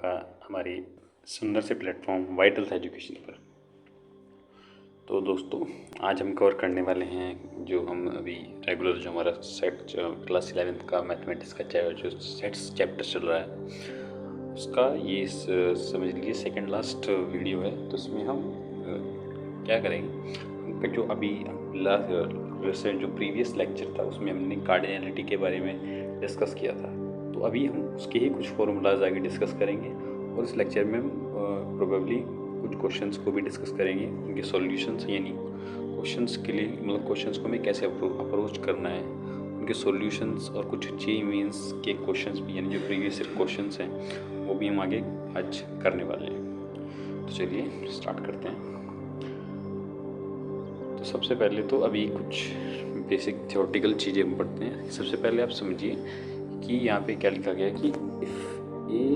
आपका हमारी सुंदर से प्लेटफॉर्म वाइटल एजुकेशन पर। तो दोस्तों, आज हम कवर करने वाले हैं जो हम अभी रेगुलर जो हमारा सेट क्लास 11th का मैथमेटिक्स का जो सेट्स चैप्टर चल रहा है उसका ये समझ लीजिए सेकंड लास्ट वीडियो है। तो इसमें हम क्या करेंगे, जो अभी लास्ट जो प्रीवियस लेक्चर था उसमें हमने कार्डिनलिटी के बारे में डिस्कस किया था। तो अभी हम उसके ही कुछ फॉर्मूलाज आगे डिस्कस करेंगे और इस लेक्चर में हम प्रोबेबली कुछ क्वेश्चंस को भी डिस्कस करेंगे, उनके सॉल्यूशंस, यानी क्वेश्चंस के लिए मतलब क्वेश्चंस को हमें कैसे अप्रोच करना है, उनके सॉल्यूशंस और कुछ जेईई मेंस के क्वेश्चंस भी, यानी जो प्रीवियस क्वेश्चंस हैं वो भी हम आगे आज करने वाले हैं। तो चलिए स्टार्ट करते हैं। तो सबसे पहले तो अभी कुछ बेसिक थ्योरेटिकल चीज़ें हम पढ़ते हैं। सबसे पहले आप समझिए कि यहाँ पे क्या लिखा गया है कि if A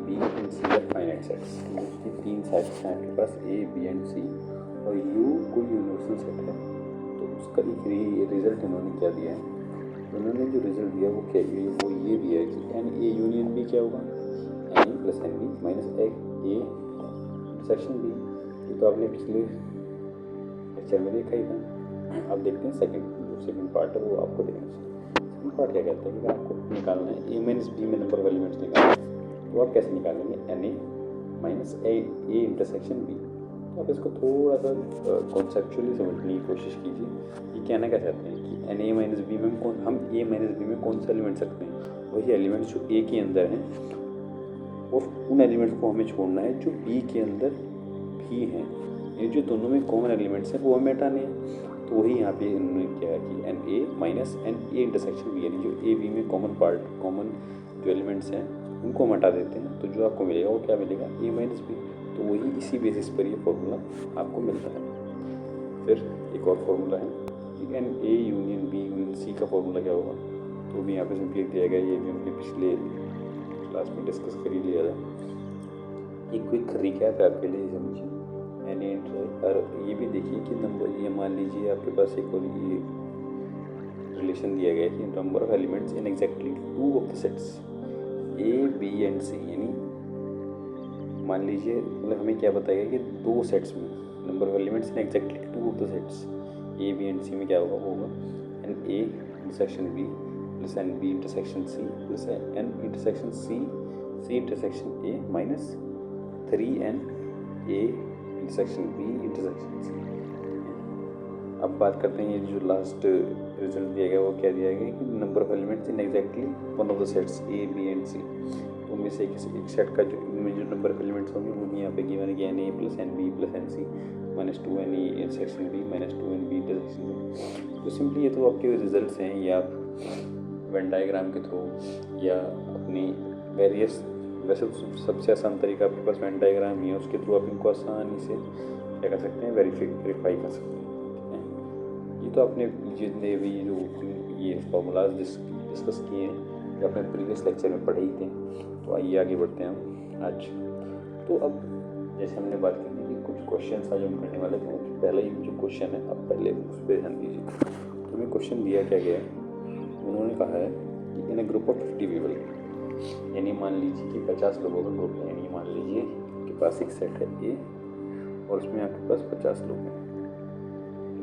B and C are finite sets, इसकी तीन सेट्स हैं आपके पास ए बी एंड सी, और यू कोई यूनिवर्सल सेट है। तो उसका एक रिजल्ट इन्होंने क्या दिया है, उन्होंने जो रिजल्ट दिया वो क्या वो ये दिया है कि एन ए यूनियन बी क्या होगा, n A plus n B minus A intersection B. ये तो आपने पिछले लेक्चर में देखा ही था। आप देखते हैं सेकंड पार्ट है वो आपको देखना चाहिए। सेकंड पार्ट क्या कहता है कि आपको निकालना है ए माइनस बी में नंबर ऑफ एलिमेंट्स निकालना है। तो आप कैसे निकालेंगे, n A minus A intersection B. तो आप इसको थोड़ा सा कॉन्सेप्चुअली समझने की कोशिश कीजिए। ये कहना क्या चाहते हैं कि एन ए माइनस बी में हम ए माइनस बी में कौन सा एलिमेंट रखते हैं, वही एलिमेंट्स जो ए के अंदर हैं और उन एलिमेंट्स को हमें छोड़ना है जो बी के अंदर भी हैं। ये जो दोनों में कॉमन एलिमेंट्स हैं वो हमें हटाने हैं। तो वही यहाँ पे इन्होंने क्या है कि n A minus n A intersection B, यानी जो ए बी में कॉमन जो एलिमेंट्स हैं उनको हम हटा देते हैं। तो जो आपको मिलेगा वो क्या मिलेगा, ए माइनस बी। तो वही इसी बेसिस पर ये फॉर्मूला आपको मिलता है। फिर एक और फॉर्मूला है कि n A union B union C का फॉर्मूला क्या होगा, तो भी यहाँ पे सिंपली दिया गया। ये भी हमने पिछले क्लास में डिस्कस कर ही लिया था। एक क्विक रिकैप है आपके लिए, समझिए। एन ए और ये भी देखिए कि नंबर, ये मान लीजिए आपके पास एक और ये रिलेशन दिया गया है कि number of elements in exactly two of the sets A B and C, यानी मान लीजिए मतलब हमें क्या बताया कि दो सेट्स में number of elements in exactly two of the sets A B and C में क्या होगा, वो होगा n A intersection B plus n B intersection C plus n intersection C intersection A minus 3n A intersection B intersection C. अब बात करते हैं ये जो लास्ट रिजल्ट दिया गया वो क्या दिया गया कि number of elements in exactly one of the sets A B and C. तो उनमें से एक सेट का जो इनमें जो नंबर ऑफ एलिमेंट्स होंगे वो यहाँ पे गिवन है कि n A plus n B plus n C minus 2n A intersection B minus 2n B intersection B. तो सिंपली ये तो आपके रिजल्ट्स हैं, या आप वेन डायग्राम के थ्रू या अपनी वेरियस, वैसे तो सबसे आसान तरीका आपके पास वेन डायग्राम ही है, उसके थ्रू आप इनको आसानी से क्या कर सकते हैं, वेरीफाई कर सकते हैं। ये तो आपने जितने भी जो ये फॉर्मूलाज डिस्कस किए हैं जो आपने प्रीवियस लेक्चर में पढ़े ही थे। तो आइए आगे बढ़ते हैं हम आज। तो अब जैसे हमने बात की थी कि कुछ क्वेश्चन आज हम करने वाले थे। पहला ही जो क्वेश्चन है आप पहले उस पर ध्यान दीजिए। तो हमें क्वेश्चन दिया क्या गया है, उन्होंने कहा है कि इन ए ग्रुप ऑफ 50 पीपल, यानी मान लीजिए कि 50 लोगों का ग्रुप है, यानी मान लीजिए आपके पास एक सेट है ए और उसमें आपके पास 50 लोग हैं,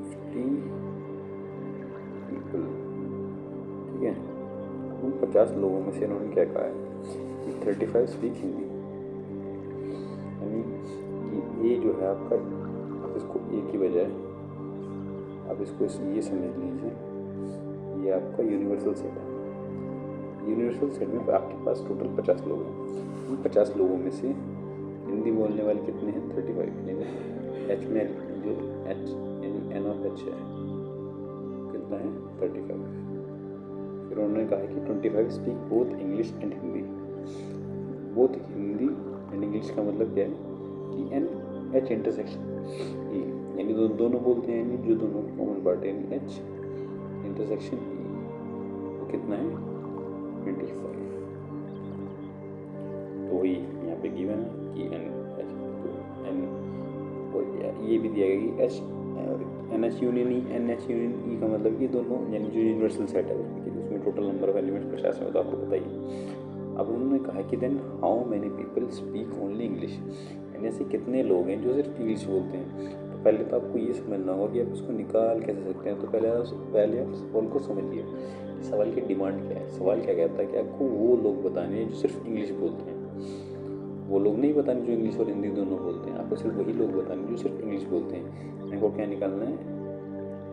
50 पीपल, ठीक है। उन 50 लोगों में से इन्होंने क्या कहा है कि 35 स्पीक हिंदी, यानी कि ए जो है आपका, आप इसको ए की बजाय आप इसको ये समझ लीजिए ये आपका यूनिवर्सल सेट है। यूनिवर्सल सेट में आपके पास टोटल 50 लोग हैं। उन 50 लोगों में से हिंदी बोलने वाले कितने हैं, 35, यानी एच में जो एच यानी एन ऑफ एच है कितना है, 35। फिर उन्होंने कहा है कि 25 speak both English and Hindi. Both Hindi and English का मतलब क्या है कि एन एच इंटरसेक्शन ई, यानी दोनों बोलते हैं, यानी जो दोनों कॉमन पार्ट है, यानी एच इंटरसेक्शन ई, वो कितना है, 25। तो वही यहाँ पे गिवन है कि एन एच, तो एन, और ये भी दिया गया कि एच एन एच यूनियन ई, एन एच यूनियन ई का मतलब ये दोनों, यानी जो यूनिवर्सल सेट है उसमें टोटल नंबर ऑफ एलिमेंट्स 50 है, तो आपको बताइए। अब उन्होंने कहा कि then how many people speak only English, यानी ऐसे कितने लोग हैं जो सिर्फ इंग्लिश बोलते हैं। तो पहले तो आपको ये समझना होगा कि आप उसको निकाल कैसे सकते हैं। तो पहले आप सवाल को समझिए, सवाल की डिमांड क्या है। सवाल क्या कहता है कि आपको वो लोग बताने हैं जो सिर्फ इंग्लिश बोलते हैं, वो लोग नहीं बताने जो इंग्लिश और हिंदी दोनों बोलते हैं, आपको सिर्फ वही लोग बताने जो सिर्फ इंग्लिश बोलते हैं। इनको क्या निकालना है,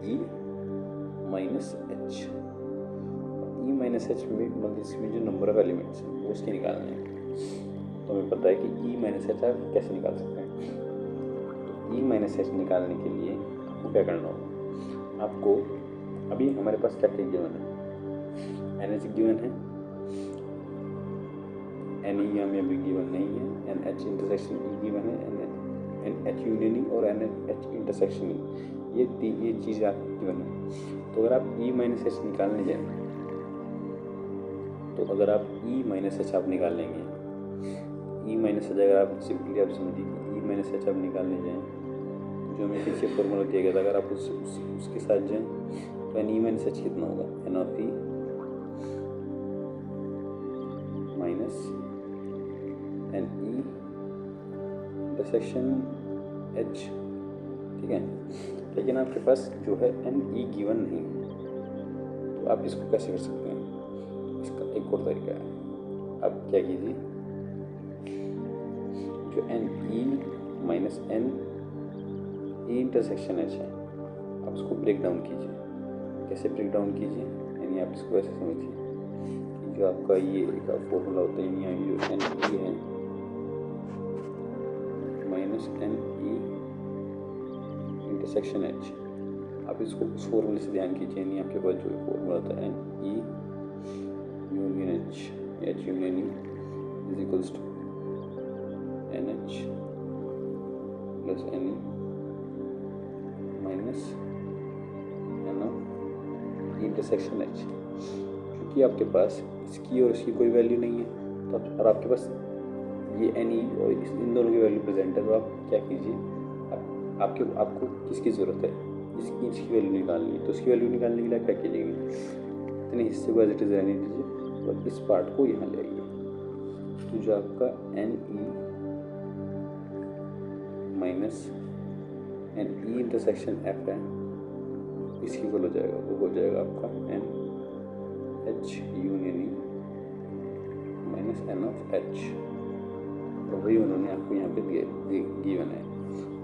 E minus H. E minus H में मतलब इसमें जो नंबर ऑफ एलिमेंट्स हैं वो उसके निकालने हैं। तो हमें पता है कि ई माइनस एच आप कैसे निकाल सकते हैं। तो ई माइनस एच निकालने के लिए आपको क्या करना होगा, आपको अभी हमारे पास क्या क्या गिवन है, एन एच गिवन है, एन ई हमें अभी गिवन नहीं है, n H intersection E given है, एन एच यूनियन ई और एन एच इंटरसेक्शन ई, ये चीज़ आपकी गिवन है। तो अगर आप ई माइनस एच निकालने जाएँ, तो अगर आप ई माइनस एच आप निकाल लेंगे, ई माइनस एच अगर आप सिंपली आप समझिए कि ई माइनस एच आप निकालने जाएँ, जो हमें पीछे फॉर्मूला दिया गया था, अगर आप उसके साथ जाएँ तो एन ई माइनस एच कितना होगा, n of E minus n E intersection H, ठीक है। लेकिन आपके पास जो है एन ई गिवन नहीं, तो आप इसको कैसे कर सकते हैं, इसका एक और तरीका है। आप क्या कीजिए, जो n E minus n E intersection H है, आप उसको ब्रेक डाउन कीजिए। कैसे ब्रेक डाउन कीजिए, यानी आप इसको ऐसे समझिए कि जो आपका ये का फॉर्मूला होता है, यानी जो एन ई है minus n E intersection H, आप इसको उस फॉर्मूले से ध्यान कीजिए। यानी आपके पास जो फॉर्मूला होता है n E union H, H union E is equals to n H plus n E minus n of intersection H. क्योंकि आपके पास इसकी और इसकी कोई वैल्यू नहीं है, तो और आपके पास ये एन ई और इन दोनों की वैल्यू प्रेजेंट है, तो आप क्या कीजिए, आपको किसकी ज़रूरत है, इसकी वैल्यू निकालनी है। तो इसकी वैल्यू निकालने के लिए क्या कीजिएगा, इतने हिस्से को एज इट इज़ रहने दीजिए और इस पार्ट को यहाँ ले आइए। तो जो आपका n E minus n E intersection F है, इसकी इक्वल हो जाएगा, वो हो जाएगा आपका n H union E minus n of H. तो वही उन्होंने आपको यहाँ पे गिवन है,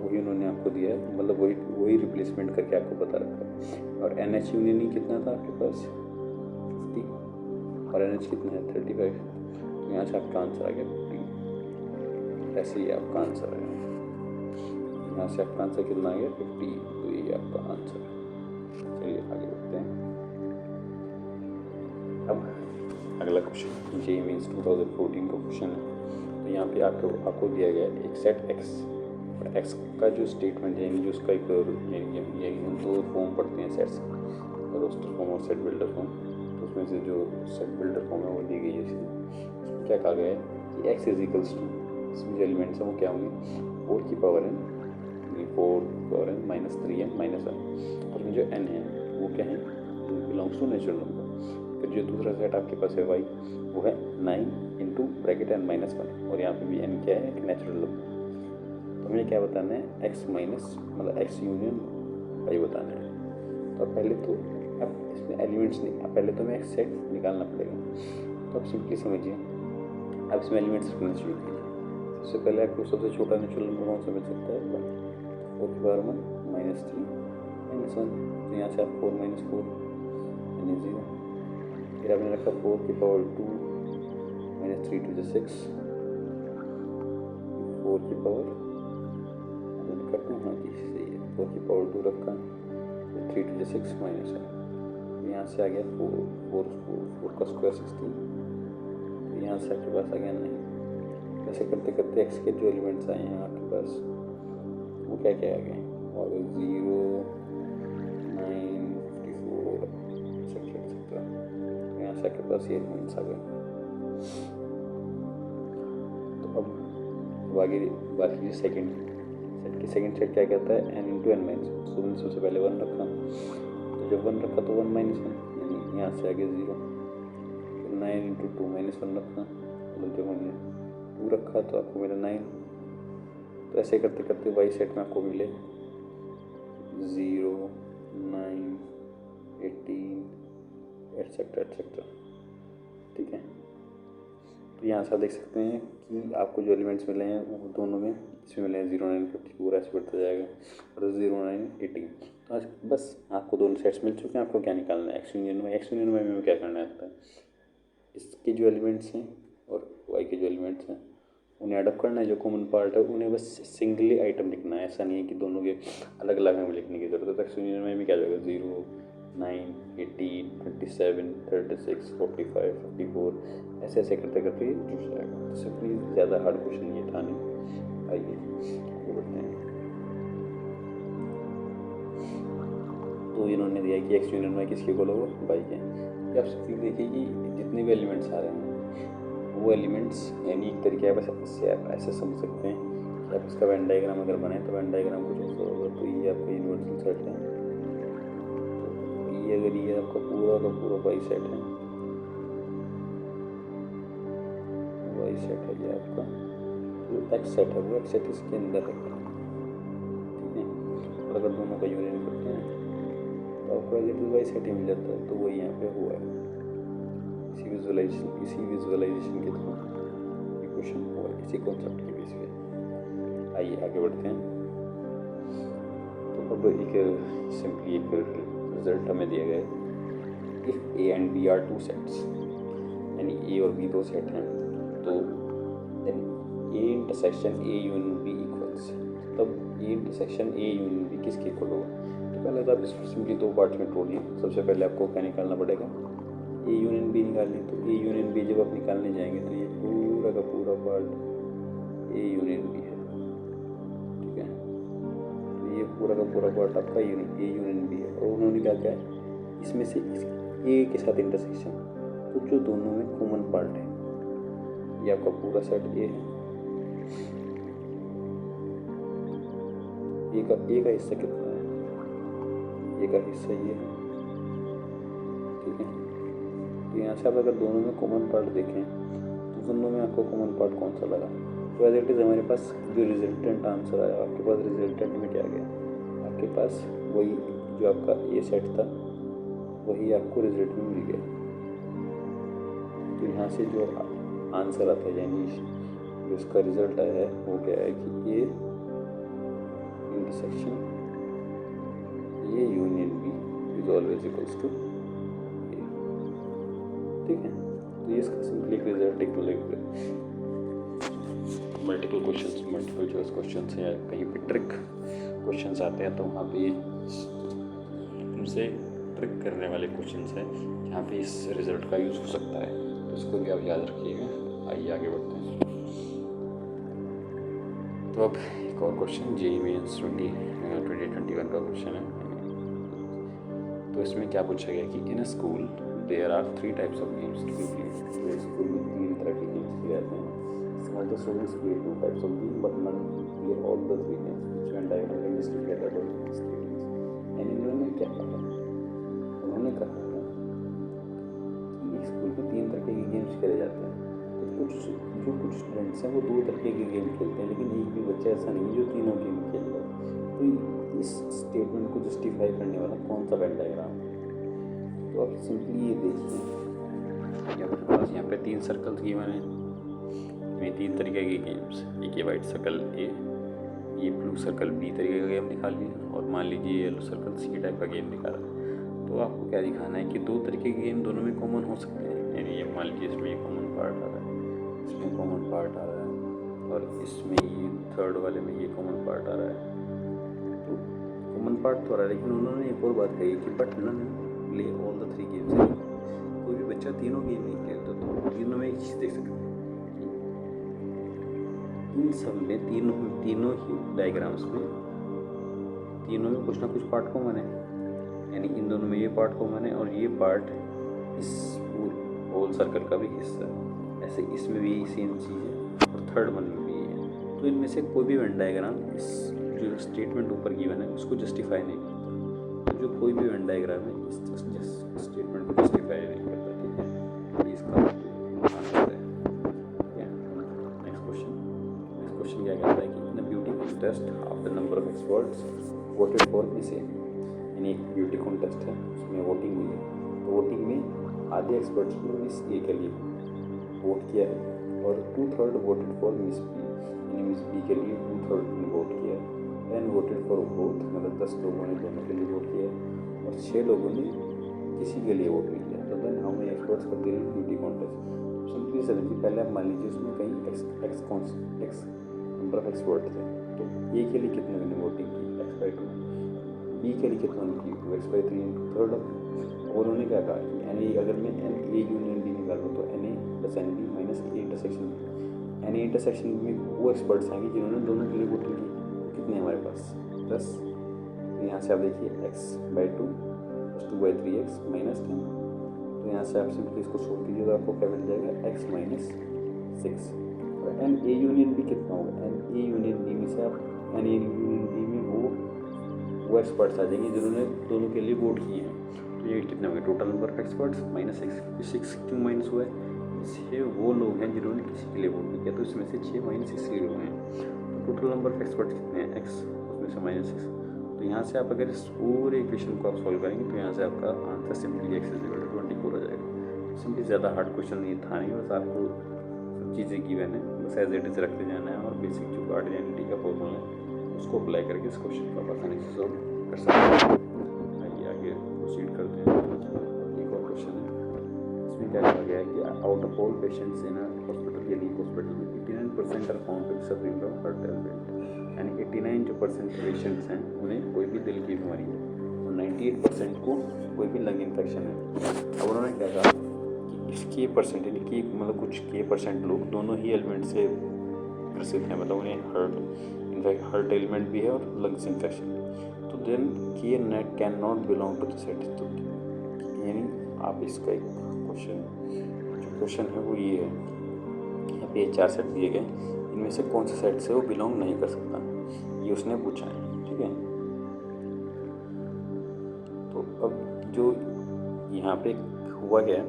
वही उन्होंने आपको दिया है, मतलब वही रिप्लेसमेंट करके आपको बता रखा है। और एन एच यूनियन ई कितना था आपके पास 50 और एन एच कितना है 35, तो यहाँ से आपका आंसर आ गया 50। ऐसे ही आपका आंसर है, यहाँ से आपका आंसर कितना आ गया 50, तो ये आपका आंसर है। चलिए आगे बढ़ते हैं। अब अगला क्वेश्चन जे मीन्स 2014 का क्वेश्चन है। तो यहाँ पे आपको दिया गया है एक सेट एक्स, और एक्स का जो स्टेटमेंट है, यानी जो उसका एक यानी दो फॉर्म पढ़ते हैं सेट्स, रोस्टर फॉर्म और सेट बिल्डर फॉर्म। तो उसमें से जो सेट बिल्डर फॉर्म है वो दी गई है। इसमें क्या कहा गया है कि एक्स इज इक्वल्स टू, इसमें जो एलिमेंट्स हैं वो क्या होंगे, 4 की power n, 4 power n minus 3n minus 1, और में जो n है वो क्या है, बिलोंग्स टू नेचुरल नंबर। फिर जो दूसरा सेट आपके पास है y, वो है 9 इंटू ब्रैकेट n माइनस 1, और यहाँ पे भी n क्या है, एक नेचुरल नंबर। तो हमें क्या बताना है, x माइनस मतलब x यूनियन y बताना है। तो पहले तो अब इसमें एलिमेंट्स नहीं, पहले तो हमें एक सेट निकालना पड़ेगा। तो आप सिंपली समझिए, अब इसमें एलिमेंट्स रखना शुरू कीजिए। सबसे पहले आपको सबसे छोटा नेचुरल नंबर कौन सा मिल सकता है, 4 की पावर 1 माइनस 3 माइनस 1, तो यहाँ से आप 4 माइनस 4 यानी 0। फिर आपने रखा 4 की पावर 2 माइनस 3 टू 6, 4 की पावर करते हैं, हाँ जी सही है, 4 की पावर 2 रखा, 3 टू 6 माइनस 1, यहाँ से आ गया 4 का स्क्वायर 16, तो यहाँ से आपके पास आ गया 9। ऐसे करते करते एक्स के जो एलिमेंट्स आए हैं आपके पास वो क्या क्या आ गए, और 0 9 54 etc। यहाँ से आपके पास ये एलिमेंट्स आ गए। तो अब आगे बात कीजिए सेकंड सेट क्या कहता है, n इंटू एन माइनस। तो मैंने सबसे पहले 1 रखा, तो जब 1 रखा तो 1 माइनस 1, यानी यहाँ से आगे 0। फिर 9 इंटू 2 माइनस 1 रखा, देखो हमने 2 रखा तो आपको मिला 9। तो ऐसे करते करते वाई सेट में आपको मिले 0, 9, 18 एटसेट्रा एटसेट्रा। ठीक है, तो यहाँ से आप देख सकते हैं कि आपको जो एलिमेंट्स मिले हैं वो दोनों में इसमें मिले हैं 0, 9, 54 ऐसे बढ़ता जाएगा और 0, 9, 18। तो आज बस आपको दोनों सेट्स मिल चुके हैं। आपको क्या निकालना है, x union y. X union y में क्या करना है, इसके जो एलिमेंट्स हैं और वाई के जो एलिमेंट्स हैं उन्हें एडअप करना है। जो कॉमन पार्ट है उन्हें बस सिंगली आइटम लिखना है, ऐसा नहीं है कि दोनों के अलग अलग हमें लिखने की जरूरत है। तो एक्स यूनियन वाई में क्या जाएगा, 0, 9, 18, 27, 36, 45, 54 ऐसे ऐसे करते करते ये जुड़ जाएगा। तो सिंपली ज़्यादा हार्ड क्वेश्चन ये था नहीं। आइए आगे बढ़ते हैं। तो इन्होंने दिया कि एक्स यूनियन वाई किसके इक्वल होगा, वाई के। आप सिंपली देखिए कि जितने भी एलिमेंट्स आ रहे हैं वो एलिमेंट्स यानी एक तरीके है, बस इससे आप ऐसे समझ सकते हैं कि आप इसका वेन डायग्राम अगर बनाए तो वेन डायग्राम कुछ ऐसा होगा। तो ये आपका यूनिवर्सल सेट है, तो ये अगर ये आपका पूरा का पूरा वाई सेट है, वाई सेट है ये आपका, जो एक्स सेट है वो एक्स सेट इसके अंदर है। ठीक है, और अगर दोनों का यूनियन करते हैं तो आपको as it is Y set ही मिल जाता है। तो वही यहाँ पे हुआ है, इसी विजुअलाइजेशन के थ्रू इक्वेशन हुआ है, इसी कॉन्सेप्ट के बेस पे। आइए आगे बढ़ते हैं। तो अब एक सिंपली एक रिजल्ट हमें दिया गया है, if A and B are 2 sets, यानी ए और बी 2 सेट हैं, तो then A intersection A union B equals, तब A intersection A union B किसके इक्वल होगा। तो पहले तो आप इसको सिंपली 2 पार्ट में तोड़िए। सबसे पहले आपको क्या निकालना पड़ेगा, ए यूनियन बी निकालनी। तो ए यूनियन बी जब आप निकालने जाएंगे तो ये पूरा का पूरा पार्ट ए यूनियन बी है। ठीक है, तो ये पूरा का पूरा पार्ट आपका ए यूनियन बी है। और उन्होंने क्या किया है, इसमें से इस ए के साथ इंटरसेक्शन, तो जो दोनों में कॉमन पार्ट है, ये आपका पूरा सेट ए है। ए का हिस्सा कितना है, ए का हिस्सा ये है। ठीक है, तो यहाँ से आप अगर दोनों में कॉमन पार्ट देखें तो दोनों में आपको कॉमन पार्ट कौन सा लगा। तो एज इट इज़ हमारे पास जो रिजल्टेंट आंसर आया, आपके पास रिजल्टेंट में क्या गया, आपके पास वही जो आपका ए सेट था वही आपको रिजल्ट में मिल गया। तो यहाँ से जो आंसर आता है, यानी जो इसका रिजल्ट आया है वो क्या है कि A intersection A union B is always equals to. ठीक है, तो ये इसका सिंपली एक रिजल्ट एक multiple questions, multiple choice questions या कहीं पे ट्रिक क्वेश्चंस आते हैं तो वहाँ पे तुमसे ट्रिक करने वाले क्वेश्चंस हैं जहाँ पे इस रिजल्ट का यूज़ हो सकता है। तो इसको भी आप याद रखिएगा। आइए आगे बढ़ते हैं। तो अब एक और क्वेश्चन जेईई मेंस 2021 का क्वेश्चन है। तो इसमें क्या पूछा गया कि in a school there are 3 types of games to be played. तो स्कूल में 3 तरह के गेम्स किए जाते हैं। Some of the students play 2 types of games but none play all the 3 games which when diagram can be together by statements। यानी इन्होंने क्या कहा, उन्होंने कहा कि स्कूल में 3 तरह के गेम्स खेले जाते हैं। तो कुछ स्टूडेंट्स हैं वो 2 तरह के गेम खेलते हैं, लेकिन एक भी बच्चा ऐसा नहीं है जो तीनों गेम खेल रहा है। तो इस स्टेटमेंट को जस्टिफाई करने वाला कौन सा वेन डायग्राम है। तो आप सिंपली ये देखिए, आपके पास यहाँ पे 3 सर्कल्स गिवन हैं, में 3 तरीके के गेम्स। एक ये वाइट सर्कल ए, ये ब्लू सर्कल बी तरीके का गेम निकाल लिया, और मान लीजिए येलो सर्कल सी टाइप का गेम निकाला। तो आपको क्या दिखाना है कि 2 तरीके के गेम दोनों में कॉमन हो सकते हैं। यानी ये मान लीजिए इसमें ये कॉमन पार्ट आ रहा है, इसमें कॉमन पार्ट आ रहा है, और इसमें ये थर्ड वाले में ये कॉमन पार्ट आ रहा है। तो कॉमन पार्ट तो आ रहा है, लेकिन उन्होंने एक और बात कही कि but none play all the 3 games. कोई भी बच्चा तीनों गेम नहीं खेलता। तो तीनों में एक चीज़ देख सकते हैं, इन सब में तीनों ही डायग्राम्स में तीनों में कुछ ना कुछ पार्ट कॉमन है। यानी इन दोनों में ये पार्ट कॉमन है और ये पार्ट इस होल सर्कल का भी हिस्सा है। ऐसे इसमें भी सेम चीज़ है और थर्ड वन में भी है। तो इनमें से कोई भी वेन डायग्राम इस जो स्टेटमेंट ऊपर गिवन है उसको जस्टिफाई नहीं करता। तो जो कोई भी वेन डायग्राम है इस स्टेटमेंट को जस्टिफाई नहीं करता। ठीक है, इसका आंसर है। क्या कहता है कि in beauty contest of the number of experts voted for B से, यानी एक ब्यूटी कॉन्टेस्ट है उसमें वोटिंग हुई है, तो वोटिंग में आधे एक्सपर्ट्स ने मिस ए के लिए वोट किया है और 2/3 वोटेड फॉर मिस बी, यानी मिस बी के लिए 2/3 ने वोट किया है। 10 वोटेड फॉर बोथ, मतलब 10 लोगों ने दोनों के लिए वोट किया है और 6 लोगों ने किसी के लिए वोट नहीं किया। तो देन हाउ मेनी एक्सपर्ट्स कर दे ब्यूटी कॉन्टेस्ट। सिंपली समझिए, पहले आप मान लीजिए उसमें कहीं एक्स नंबर ऑफ एक्सपर्ट थे, तो ए के लिए कितने ने वोटिंग की, x/2, बी के लिए कितनों ने की, 2x/3 3rd ऑफ। और उन्होंने क्या कहा कि एन ए, अगर मैं एन ए यूनियन बी निकालूँ तो n A plus n B minus A intersection, n A intersection में वो एक्सपर्ट्स आएंगे जिन्होंने दोनों के लिए वोटिंग की, कितने हमारे पास 10। तो यहाँ से आप देखिए x/2 + 2/3x - 10, तो यहाँ से आप सिंपली इसको सोल्व कीजिए तो आपको क्या मिल जाएगा x - 6। और एन ए यूनियन बी कितना होगा, एन ए यूनियन बी में से आप एन ए यूनियन बी में वो एक्सपर्ट्स आ जाएंगे जिन्होंने दोनों के लिए वोट किए हैं। तो ये कितने होंगे टोटल नंबर ऑफ एक्सपर्ट्स -6। 6 क्यों माइनस हुआ है, इससे वो लोग हैं जिन्होंने किसी के लिए वोट नहीं किया, तो इसमें से 6 - 6 लोग हैं। तो टोटल नंबर ऑफ एक्सपर्ट्स कितने हैं, x, उसमें से -6। तो यहाँ से आप अगर इस पूरे इक्वेशन को आप सॉल्व करेंगे तो यहाँ से आपका आंसर सिंपली x = 24 हो जाएगा। सिंपली ज़्यादा हार्ड क्वेश्चन नहीं था, नहीं, बस आपको सब चीज़ें गिवन है, बस एज इट इज़ रखते जाना है और बेसिक जो कार्डियलिटी का फॉर्मूला है उसको अप्लाई करके इस क्वेश्चन को आप आसानी से सॉल्व कर सकते हैं। आइए आगे प्रोसीड करते हैं। एक और क्वेश्चन है, इसमें क्या कहा गया है कि out of all patients in hospital, यानी हॉस्पिटल में 89% are found to be suffering from heart element, यानी 89 जो % पेशेंट्स हैं उन्हें कोई भी दिल की बीमारी है और 98% को कोई भी लंग इन्फेक्शन है। अब उन्होंने क्या कहा कि इसके परसेंट, यानी कि मतलब कुछ के % लोग दोनों ही एलिमेंट से ग्रसित हैं, मतलब उन्हें हार्ट एलिमेंट भी है और लंग्स इन्फेक्शन। तो then K net can not belong to the set. तो यानी आप इसका एक क्वेश्चन है वो ये है, यहाँ पे 4 सेट दिए गए, इनमें से कौन से सेट से वो बिलोंग नहीं कर सकता, ये उसने पूछा है, ठीक है। तो अब जो यहाँ पे हुआ क्या है,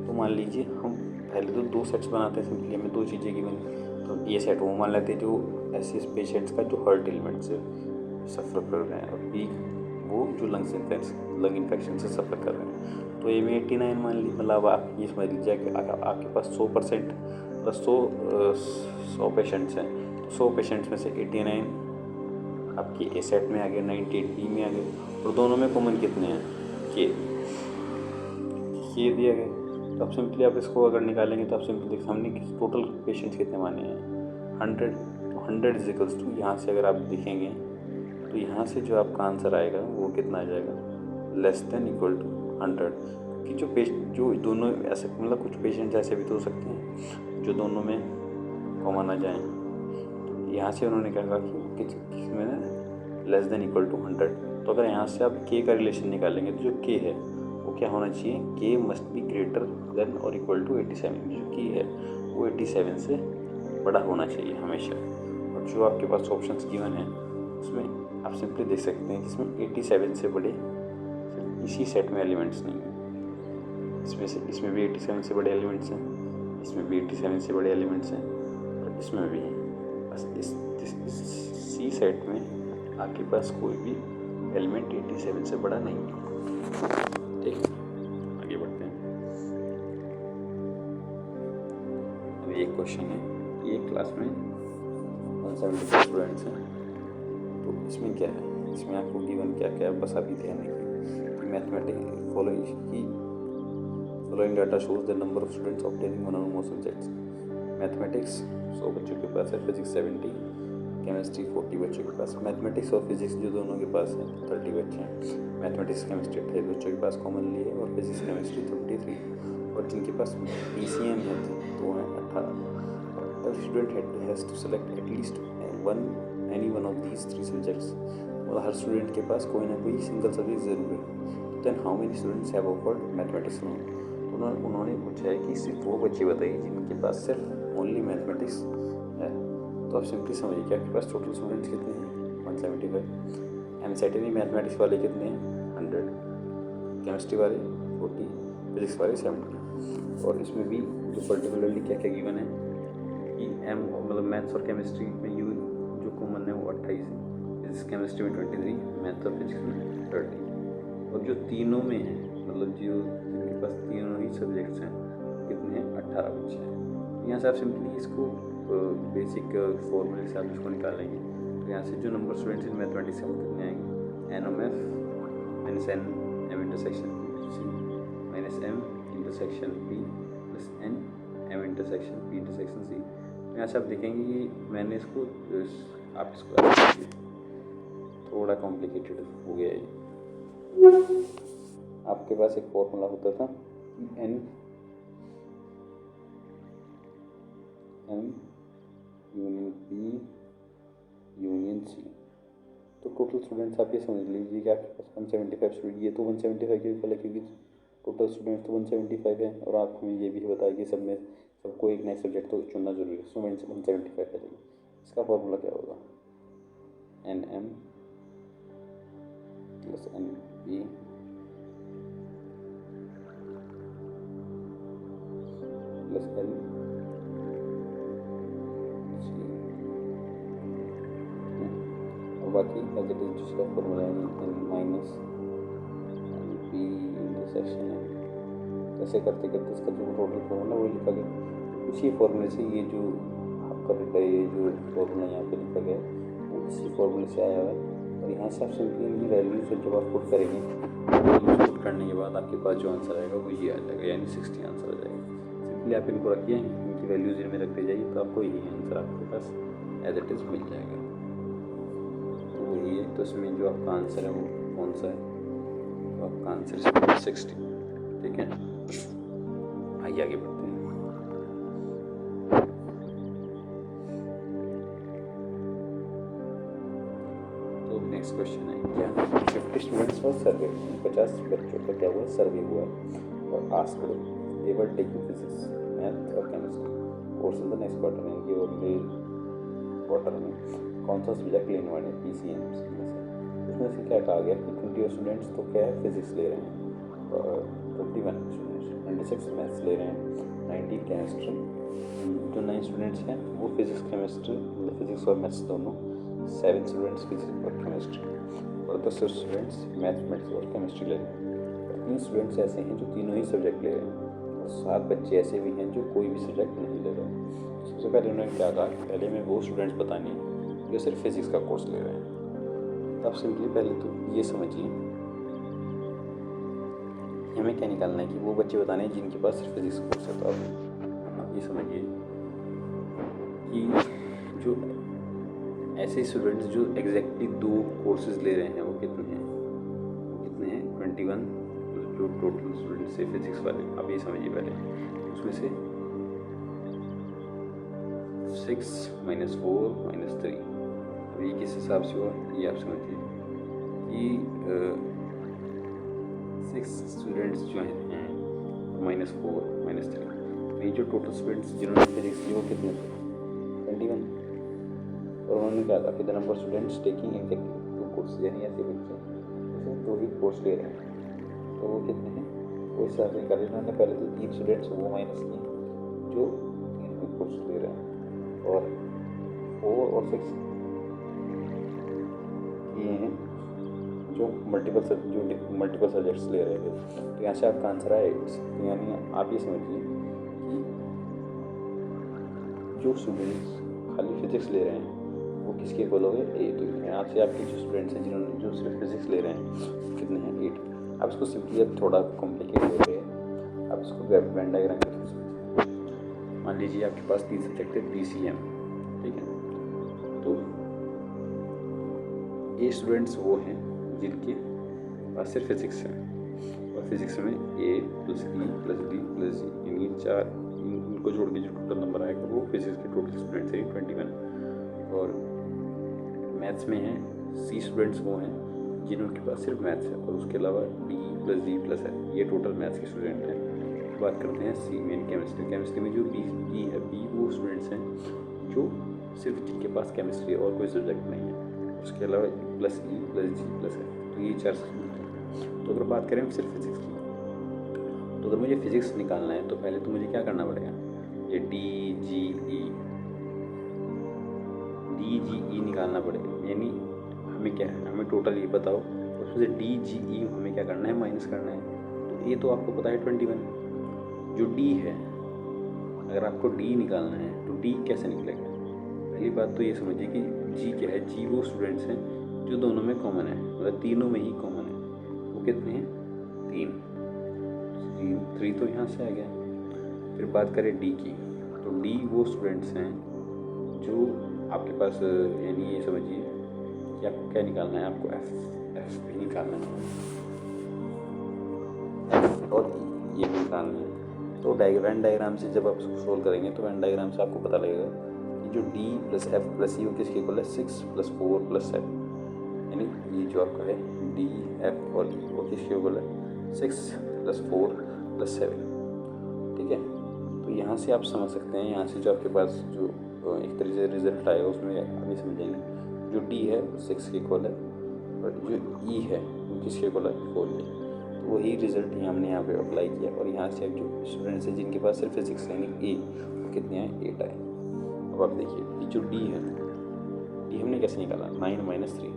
तो मान लीजिए हम पहले तो 2 सेट्स बनाते हैं, सिंपली हमें 2 चीज़ें गिवन, तो ये सेट वो मान लेते हैं जो ऐसे पेशेंट्स का जो हार्ट एलिमेंट से सफ़र कर रहे हैं और बी वो जो लंग इन्फेक्शन से सफ़र कर रहे हैं। तो ए में 89 मान ली, मतलब आप ये समझ लीजिए कि आपके पास 100% प्लस 100 पेशेंट्स हैं, तो 100 पेशेंट्स में से 89 आपके ए सेट में आ गए, 98 बी में आ गए, और दोनों में कॉमन कितने हैं, के दिए गए। तो अब सिंपली आप इसको अगर निकालेंगे तो आप सिंपली देख, हमने टोटल पेशेंट्स कितने माने हैं 100, तो 100 इक्वल्स टू, यहाँ से अगर आप देखेंगे तो यहाँ से जो आपका आंसर आएगा वो कितना आ जाएगा, <= 100। कि जो दोनों ऐसे, मतलब कुछ पेशेंट्स ऐसे भी तो हो सकते हैं जो दोनों में कॉमन आ जाएं। तो यहाँ से उन्होंने क्या कहा कि किसमें <= 100। तो अगर यहाँ से आप के का रिलेशन निकालेंगे तो जो के है वो क्या होना चाहिए, के मस्ट बी ग्रेटर देन और इक्वल टू 87। जो के है वो 87 से बड़ा होना चाहिए हमेशा। और जो आपके पास ऑप्शंस गिवन है उसमें आप सिंपली देख सकते हैं कि इसमें 87 से बड़े इसी सेट में एलिमेंट्स नहीं हैं। इसमें भी 87 से बड़े एलिमेंट्स हैं, इसमें भी 87 से बड़े एलिमेंट्स हैं, और इसमें भी। बस इस सी सेट में आपके पास कोई भी एलिमेंट 87 से बड़ा नहीं है। ठीक, आगे बढ़ते हैं। अब एक क्वेश्चन है कि एक क्लास में 175 स्टूडेंट्स हैं, तो इसमें क्या है, इसमें आपको गिवन क्या क्या है, बस अभी ध्यान रखिए। Mathematics following data shows the number of students obtaining 1 और मोर सब्जेक्ट्स। मैथमेटिक्स 100 बच्चों के पास है, फिजिक्स 70, केमिस्ट्री 40 बच्चों के पास। मैथमेटिक्स और फिजिक्स जो दोनों के पास है 30 बच्चे हैं। मैथमेटिक्स केमिस्ट्री 28 बच्चों के पास कॉमनली है, और फिजिक्स केमिस्ट्री 23, और जिनके पास PCM है तो हैं 18। Student has to select at least any one of these 3 subjects. और हर स्टूडेंट के पास कोई ना कोई सिंगल सब्जेक्ट ज़रूर है। Then how many students have offered mathematics loan. उन्होंने पूछा है कि सिर्फ वो बच्चे बताइए जिनके पास सिर्फ ओनली मैथमेटिक्स है। तो आप सिंपली समझिए कि आपके पास टोटल स्टूडेंट्स कितने हैं 175। एमसीटी मैथमेटिक्स वाले कितने हैं 100, केमिस्ट्री वाले 40, फिजिक्स वाले 70। और इसमें भी जो पर्टिकुलरली क्या क्या गिवन है कि मतलब मैथ्स और केमिस्ट्री में कॉमन है वो 28 है, फिजिक्स केमिस्ट्री में 23, मैथ और फिजिक्स में 30। और जो तीनों में है, मतलब जो जिनके पास तीनों ही सब्जेक्ट्स हैं, कितने हैं, 18 बच्चे हैं। यहाँ से आप सिंपली इसको बेसिक फॉर्मूले से आप इसको निकालेंगे। तो यहाँ से जो नंबर स्टूडेंट्स इन मैथमेटिक्स है वो कितने आएंगे, N of F minus N M intersection C minus M intersection P plus N M intersection P intersection C. यहाँ से आप देखेंगे कि मैंने इसको आप इसको थोड़ा कॉम्प्लिकेटेड हो गया है। आपके पास एक फॉर्मूला होता था n M union P union C. तो टोटल स्टूडेंट्स आप ये समझ लीजिए कि आपके पास 175 स्टूडेंट, ये तो 175 के इक्वल है क्योंकि टोटल स्टूडेंट्स तो 175 है। और आप हमें ये भी बताया कि सब में सबको एक नया सब्जेक्ट तो चुनना जरूरी है, सो 175 है। लेकिन इसका फॉर्मूला क्या होगा, n M plus n P plus L बाकी एज इट इज जिसका फॉर्मूला है n minus n P intersection है। ऐसे करते करते इसका जो टोटल फॉर्मूला वो लिखा गया। उसी फॉर्मूले से ये जो आपका ये जो फॉर्मूला यहाँ पे लिखा गया वो इसी फॉर्मूले से आया हुआ है। और यहाँ से आप सिंपली इनकी वैल्यूज जब आप पुट करेंगे, पुट करने के बाद आपके पास जो आंसर आएगा वो ये आ जाएगा, यानी 60 आंसर आ जाएगा। सिंपली आप इनको रखिए, इनकी वैल्यूज इनमें रखते जाइए तो आपको यही आंसर आपके पास एज इट इज़ मिल जाएगा। तो इसमें जो आपका आंसर है वो कौन सा है, तो आपका आंसर है 60। ठीक है, आइए आगे बढ़ते हैं। तो नेक्स्ट क्वेश्चन है क्या, 50 स्टूडेंट्स फॉर सर्वे, 50 बच्चों का क्या हुआ, सर्वे हुआ और asked they were taking physics math और chemistry course in the next quarter, यानी कि अगले क्वार्टर में कौन सा सब्जेक्ट लेने वाले हैं PCM में से। उसमें से क्या कहा गया कि 20 स्टूडेंट्स तो क्या है फिजिक्स ले रहे हैं, 21 स्टूडेंट्स 96 मैथ्स ले रहे हैं, 19 केमिस्ट्री, जो 9 स्टूडेंट्स हैं वो फिजिक्स केमिस्ट्री, मतलब फिजिक्स और मैथ्स दोनों, 7 स्टूडेंट्स फिजिक्स और केमिस्ट्री, और 10 स्टूडेंट्स मैथमेटिक्स और केमिस्ट्री ले रहे हैं। और 3 स्टूडेंट्स ऐसे हैं जो तीनों ही सब्जेक्ट ले रहे हैं, और 7 बच्चे ऐसे भी हैं जो कोई भी सब्जेक्ट नहीं ले रहे हैं। सबसे पहले उन्होंने क्या कहा, पहले में वो स्टूडेंट्स बताने जो सिर्फ फिजिक्स का कोर्स ले रहे हैं। तो आप सिंपली पहले तो ये समझिए हमें क्या निकालना है कि वो बच्चे बताने हैं जिनके पास सिर्फ फिजिक्स कोर्स है। तो आप ये समझिए कि जो ऐसे स्टूडेंट्स जो एग्जैक्टली 2 कोर्सेज ले रहे हैं वो कितने हैं, 21 जो टोटल स्टूडेंट्स है फिजिक्स वाले। आप ये समझिए पहले उसमें से 6 - 4 - 3, अब ये किस हिसाब से हुआ ये आप समझिए कि 6 स्टूडेंट्स जो हैं -4 - 3, ये जो टोटल स्टूडेंट्स जिन्होंने फिजिक्स ली वो कितने थे, 21। और उन्होंने क्या कहा कि the number students taking exactly 2 course, यानी ऐसे बच्चे जैसे 2 ही कोर्स ले रहे हैं तो वो कितने हैं, वो हिसाब से कर इन्होंने पहले तो 3 स्टूडेंट्स वो माइनस किए जो 3 कोर्स ले रहे हैं, और 4 और 6 ये हैं जो मल्टीपल सब्जेक्ट्स ले रहे थे। तो यहाँ से आपका आंसर है 8। तो यानी आप ये समझिए कि जो स्टूडेंट्स खाली फिजिक्स ले रहे हैं वो किसके इक्वल हो गए, 8। तो यहाँ से आपके जो स्टूडेंट्स हैं जिन्होंने जो सिर्फ फिजिक्स ले रहे हैं कितने हैं, 8। आप इसको सिंपली अब थोड़ा कॉम्प्लिकेट हो रहे हैं, आप इसको वेन डायग्राम के थ्रू समझिए। मान लीजिए आपके पास 3 सब्जेक्ट है PCM, ठीक है। तो ये स्टूडेंट्स वो हैं जिनके पास सिर्फ फिजिक्स है, और फिजिक्स में A + E + D + G, यानी 4 इनको जोड़ के जो टोटल नंबर आएगा वो फिजिक्स के टोटल स्टूडेंट्स हैं 21। और मैथ्स में है C स्टूडेंट्स वो हैं जिनके पास सिर्फ मैथ्स है, और उसके अलावा D + D + है, ये टोटल मैथ्स के स्टूडेंट हैं। बात करते हैं C में केमिस्ट्री में जो B है, B वो स्टूडेंट्स हैं जो सिर्फ जिनके पास केमिस्ट्री और कोई सब्जेक्ट नहीं है, उसके अलावा +E + G + है, तो ये 4 सब्जेक्ट हैं। तो अगर बात करें सिर्फ फिजिक्स की, तो अगर मुझे फिजिक्स निकालना है तो पहले तो मुझे क्या करना पड़ेगा, ये D G E निकालना पड़ेगा, यानी हमें क्या है, हमें टोटल ये बताओ, उसमें से डी जी ई हमें क्या करना है, माइनस करना है। तो ये तो आपको पता है 21, जो डी है अगर आपको डी निकालना है तो डी कैसे निकलेगा। पहली बात तो ये समझिए कि जी क्या है, जी वो स्टूडेंट्स हैं जो दोनों में कॉमन है, मतलब तीनों में ही कॉमन है। वो कितने हैं, 3 तो यहाँ से आ गया। फिर बात करें डी की, तो डी वो स्टूडेंट्स हैं जो आपके पास, यानी ये समझिए कि आपको क्या निकालना है, आपको एफ भी निकालना है, एफ और ये भी निकालना है। तो वेन डायग्राम से जब आप सोल्व करेंगे तो वेन डायग्राम से आपको पता लगेगा कि जो डी प्लस एफ प्लस ई किसके इक्वल है, 6 + 4 + 7, यानी ये जो आपका है डी एफ और ई वो किसके इक्वल है, 6 + 4 + 7। ठीक है, तो यहाँ से आप समझ सकते हैं, यहाँ से जो आपके पास जो एक तरीके से रिजल्ट आएगा उसमें अभी समझेंगे। जो डी है वो 6 के इक्वल है और जो ई है वो किसके इक्वल है, 4 के। तो वही रिजल्ट ही हमने यहाँ पे अप्लाई किया और यहाँ से अब जो स्टूडेंट्स हैं जिनके पास सिर्फ फिजिक्स यानी ए वो कितने हैं, 8 आए। अब आप देखिए जो डी है, डी हमने कैसे निकाला, 9 - 3।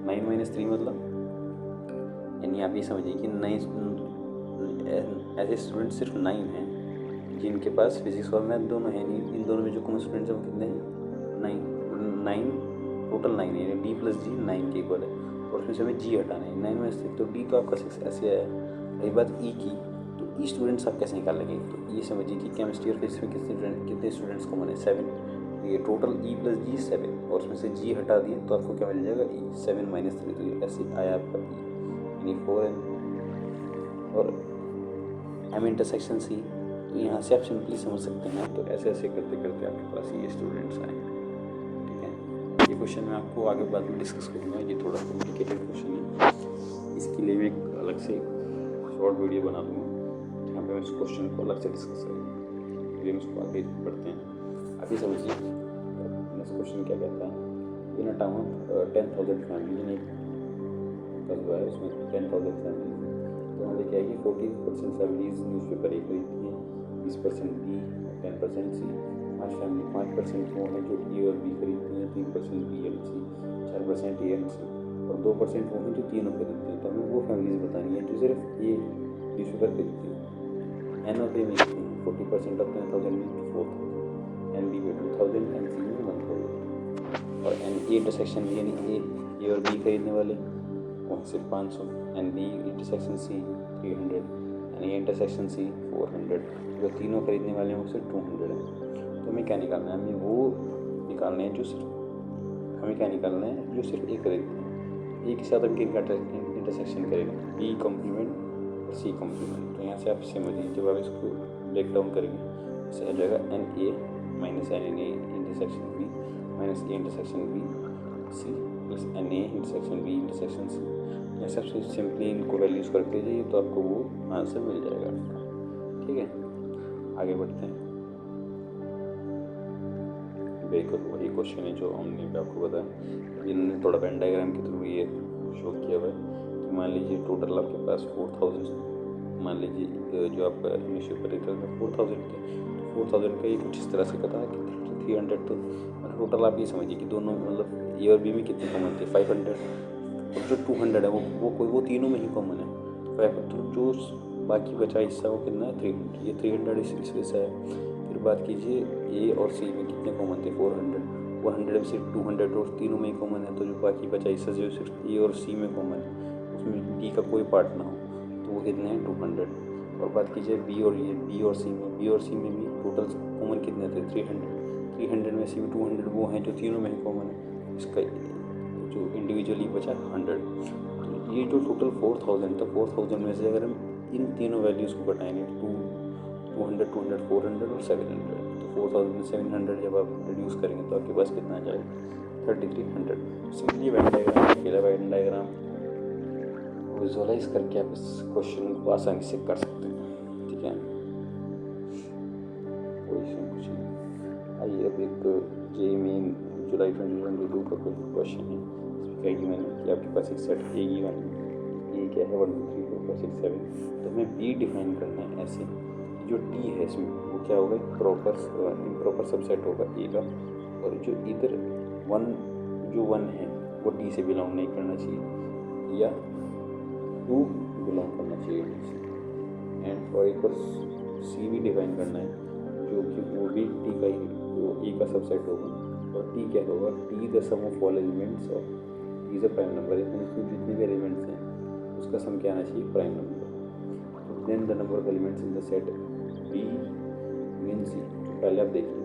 9 - 3 मतलब, यानी आप ये समझिए कि 9 ऐसे स्टूडेंट सिर्फ 9 हैं जिनके पास फिजिक्स और मैथ दोनों हैं। इन दोनों में जो कॉमन स्टूडेंट्स हैं वो कितने हैं, 9 टोटल 9 है, यानी डी प्लस जी 9 के इक्वल है और उसमें से हमें जी हटाना है, 9 में से तो डी तो आपका 6 ऐसे आया। रही बात ई की, तो ई स्टूडेंट्स आप कैसे निकालेंगे, तो ये समझिए कि केमिस्ट्री और फिजिक्स में कितने स्टूडेंट्स कॉमन है, 7। ये टोटल ई प्लस जी 7 और उसमें से जी हटा दिए तो आपको क्या मिल जाएगा, ई 7 - 3, तो ये ऐसे आया आपका ई, यानी 4n और एम इंटरसेक्शन सी। तो यहाँ से आप सिंपली समझ सकते हैं, तो ऐसे ऐसे करते करते आपके पास ये स्टूडेंट्स आए। ठीक है, ये क्वेश्चन मैं आपको आगे बाद में डिस्कस करूँगा, ये थोड़ा कॉम्प्लिकेटेड क्वेश्चन है, इसके लिए मैं एक अलग से शॉर्ट वीडियो बना दूँगा जहाँ पे मैं इस क्वेश्चन को अलग से डिस्कस करूँगा। चलिए हम उसको आगे पढ़ते हैं। अभी समझिए नेक्स्ट क्वेश्चन क्या कहता है, इन अ टाउन 10,000 फैमिली ने कस्बा है, उसमें 10,000 फैमिली, तो हमें क्या है कि 40% फैमिलीज न्यूज़पेपर एक खरीदती हैं, 20% बी, 10% सी। 5% वो है जो ए और बी खरीदती हैं, 3% B and C, 4% A and C और 2% वो हैं जो तीनों खरीदते हैं। तो हमें वो फैमिलीज बतानी है जो सिर्फ ये न्यूज़पेपर खरीदती है। एन ऑफ ए में 40% ऑफ 10,000 में 4,000, एन बी में 2,000, एन सी में 1,000 और एन ए इंटरसेक्शन बी यानी ए और बी खरीदने वाले वहाँ सिर्फ 500, n B intersection C 300, n A intersection C 400, जो तीनों खरीदने वाले हैं वो सिर्फ 200 है। तो हमें क्या निकालना है, हमें वो निकालना है जो सिर्फ ए खरीदते हैं। ए के साथ हम किनका इंटरसेक्शन करेंगे, बी कॉम्प्लीमेंट और सी कॉम्प्लीमेंट। तो यहाँ से आप समझिए जब आप इसको ब्रेक डाउन करेंगे इससे आ जाएगा n A minus n A intersection B minus A intersection B C plus n A intersection B intersection C. ऐसे सबसे सिंपली इनको वैल्यूज़ करके जाइए तो आपको वो आंसर मिल जाएगा। ठीक है, आगे बढ़ते हैं। देखो वही क्वेश्चन है जो हमने आपको बताया, जिन्होंने थोड़ा वेन डायग्राम के थ्रू ये शो किया हुआ है कि मान लीजिए टोटल आपके पास 4,000, मान लीजिए जो आपका न्यूज़पेपर था 4,000 थे, 4,000 का ये कुछ इस तरह से कथा कि 300, तो टोटल आप ये समझिए कि दोनों मतलब ए और बी में कितने कॉमन थे, 500 और जो 200 है वो तीनों में ही कॉमन है 500, तो जो बाकी बचा हिस्सा वो कितना है, 300। ये 300 इस वजह से है। फिर बात कीजिए ए और सी में कितने कॉमन थे, 400 में सिर्फ 200 और तीनों में ही कॉमन है, तो जो बाकी बचा हिस्सा जो सिर्फ ए और सी में कॉमन है उसमें डी का कोई पार्ट ना हो तो वो कितने हैं, 200। और बात कीजिए बी और सी में भी टोटल कॉमन कितने थे, 300 में से भी 200 वो हैं जो तीनों में ही कॉमन है, इसका जो इंडिविजुअली बचा 100। तो ये जो टोटल 4,000 था, 4,000 में से अगर हम इन तीनों वैल्यूज़ को घटाएंगे 200, 400 और 700, तो 4,000 में 700 जब आप रिड्यूस करेंगे तो आपके पास कितना आ जाएगा, 3,300। सिंपली वेन डायग्राम विजुअलाइज करके आप इस क्वेश्चन को आसानी से कर सकते हैं। ठीक है, कोई कुछ नहीं। आइए अब एक जे मेन जुलाई 2022 का कोई क्वेश्चन है, इसमें क्या गिवन है कि आपके पास एक सेट ए गिवन है, ए क्या है 1 2 3 4 5 6 7, तो हमें बी डिफाइन करना है ऐसे, जो टी है इसमें वो क्या होगा, इम्प्रॉपर सबसेट होगा ए का, और जो इधर 1 जो 1 है वो टी से बिलोंग नहीं करना चाहिए या 2 बिलोंग करना चाहिए टी से। एंड फॉर इक्वल सी भी डिफाइन करना है जो कि वो भी टी का ही वो ए का सबसेट होगा। और टी क्या होगा, T the sum of all elements of T is a prime number. इसमें जितने भी एलिमेंट्स हैं उसका सम क्या आना चाहिए, prime number. Then the number of elements in the set B mean C. तो पहले आप देखिए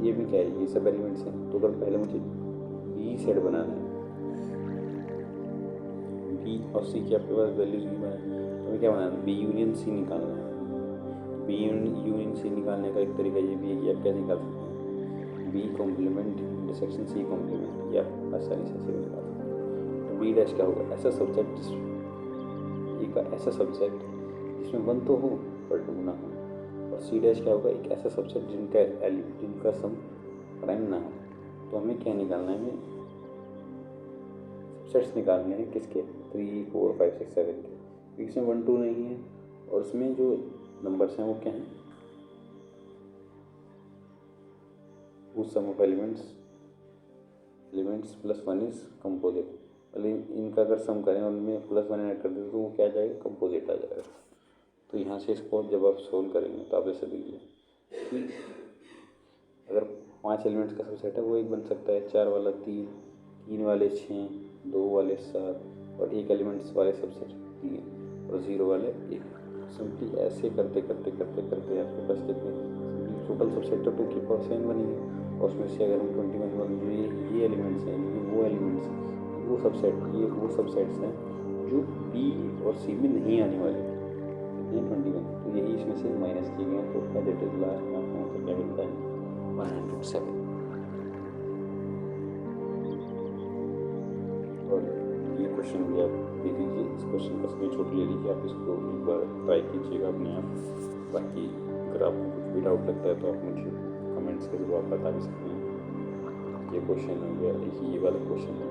ये भी क्या है, ये सब एलिमेंट्स हैं। तो अगर पहले मुझे बी सेट बनाना है, बी और सी की आपके पास वैल्यूज भी बनाए, तो हमें क्या बनाना है, बी यूनियन सी निकालना है। बी यूनियन सी निकालने का एक तरीका ये भी है कि आप क्या निकाल सकते हैं, B complement intersection C complement, या आसानी से निकाल सकते हैं। तो बी डैश क्या होगा, ऐसा सब्जेक्ट ए का ऐसा सब्जेक्ट जिसमें 1 तो हो पर 2 ना हो। और सी डैश क्या होगा, एक ऐसा सब्जेक्ट जिनका सम प्राइम ना हो। तो हमें क्या निकालना है, हमें सबसेट्स निकालने हैं किसके, 3 4 5 6 7 के। इसमें 1 2 नहीं है और उसमें जो नंबर्स हैं वो क्या हैं, वो sum of elements plus 1 is composite. मतलब इनका अगर सम करें और उनमें +1 ऐड कर दें तो वो क्या आ जाएगा, कंपोजिट आ जाएगा। तो यहाँ से इसको जब आप सोल्व करेंगे तो आप ऐसे देखिए कि अगर 5 एलिमेंट्स का सबसेट है वो एक बन सकता है, 4 वाला 3, 3 वाले 6, 2 वाले 7 और 1 एलिमेंट्स वाले सबसेट 3 और 0 वाले 1। सिंपली ऐसे करते करते करते करते आपके पास कितने टोटल सबसेट तो 2 की पावर 7 बनेंगे। और उसमें से अगर हम 21 वाले ये एलिमेंट्स हैं, वो एलिमेंट्स वो सबसेट्स हैं जो बी और सी में नहीं आने वाले, कितने 21। तो यही इसमें से माइनस किए गए हैं। तो क्या दैट इज लास्ट में आपको क्या मिलता है, 107। और ये क्वेश्चन भी आप देख लीजिए, इस क्वेश्चन का स्क्रीनशॉट ले लीजिए, आप इसको एक बार ट्राई कीजिएगा अपने आप। बाकी अगर आपको कुछ भी डाउट लगता है तो आप मुझे कमेंट्स के जरिए आप बता भी सकते हैं। ये क्वेश्चन हो गया, ये वाला क्वेश्चन है।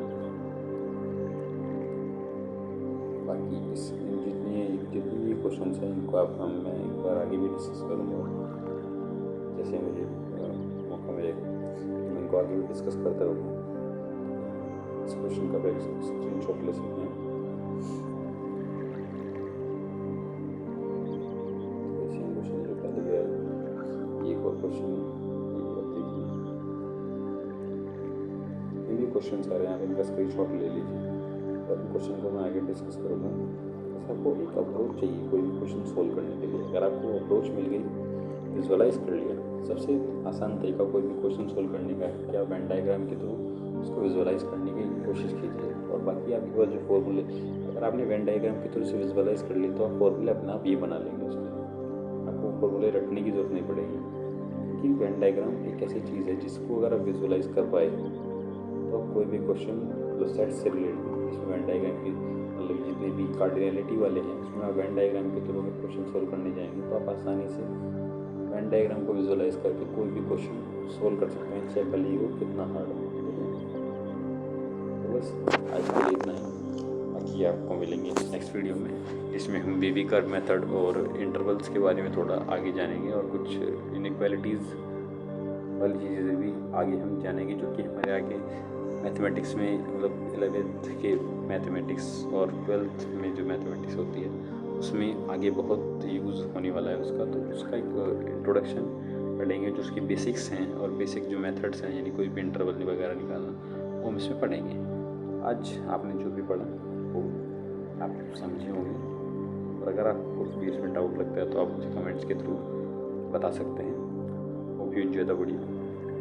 बाकी इस जितनी ये क्वेश्चन हैं इनको मैं एक बार आगे भी डिस्कस करूँगा, जैसे मुझे मौका मिलेगा मैं इनको आगे भी डिस्कस करता रहूँगा। इस क्वेश्चन का भी स्क्रीनशॉट ले सकते हैं। क्वेश्चन जो पहले गया ये एक और क्वेश्चन देखिए, ये भी क्वेश्चन आ रहे हैं, आप इनका स्क्रीनशॉट ले लीजिए और क्वेश्चन को मैं आगे डिस्कस करूँगा। आपको एक अप्रोच चाहिए कोई भी क्वेश्चन सोल्व करने के लिए। अगर आपको अप्रोच मिल गई, विजुअलाइज कर लिया, सबसे आसान तरीका कोई भी क्वेश्चन सोल्व करने का है कि आप वेन डायग्राम के थ्रू उसको विजुअलाइज करने की कोशिश कीजिए। और बाकी आपके पास जो फॉर्मूले, अगर आपने वेन डायग्राम के थ्रू से विजुअलाइज कर ली तो आप फॉर्मूले अपने आप ये बना लेंगे, उसमें आपको फॉर्मूले रटने की जरूरत नहीं पड़ेगी। क्योंकि वेन डायग्राम एक ऐसी चीज़ है जिसको अगर आप विजुअलाइज कर पाए तो आप कोई भी क्वेश्चन मतलब सेट से रिलेटेड, इसमें वेन डायग्राम की मतलब जितने भी कार्डिनैलिटी वाले हैं उसमें आप वेन डायग्राम के थ्रू क्वेश्चन सोल्व करने जाएंगे तो आप आसानी से वेन डायग्राम को विजुअलाइज करके कोई भी क्वेश्चन सोल्व कर सकते हैं, चाहे भले ही वो कितना हार्ड हो। तो बस आज के लिए इतना ही, बाकी आपको मिलेंगे नेक्स्ट वीडियो में जिसमें हम बेबी कर्व मेथड और इंटरवल्स के बारे में थोड़ा आगे जानेंगे और कुछ इनइक्वालिटीज़ वाली चीज़ें भी आगे हम जानेंगे जो कि हमारे आगे मैथमेटिक्स में मतलब 11th के मैथमेटिक्स और 12th में जो मैथमेटिक्स होती है उसमें आगे बहुत यूज़ होने वाला है उसका। तो उसका एक इंट्रोडक्शन पढ़ेंगे जो उसकी बेसिक्स हैं और बेसिक जो मेथड्स हैं, यानी कोई भी इंटरवल वगैरह निकालना वो हम इसमें पढ़ेंगे। आज आपने जो भी पढ़ा वो आप समझे होंगे और अगर आपको भी इसमें डाउट लगता है तो आप मुझे कमेंट्स के थ्रू बता सकते हैं। Hope you enjoy the video.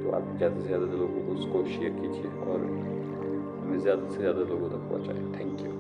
तो आप ज़्यादा से ज़्यादा लोगों को उसको शेयर कीजिए और हमें ज़्यादा से ज़्यादा लोगों तक पहुँचाएँ। Thank you.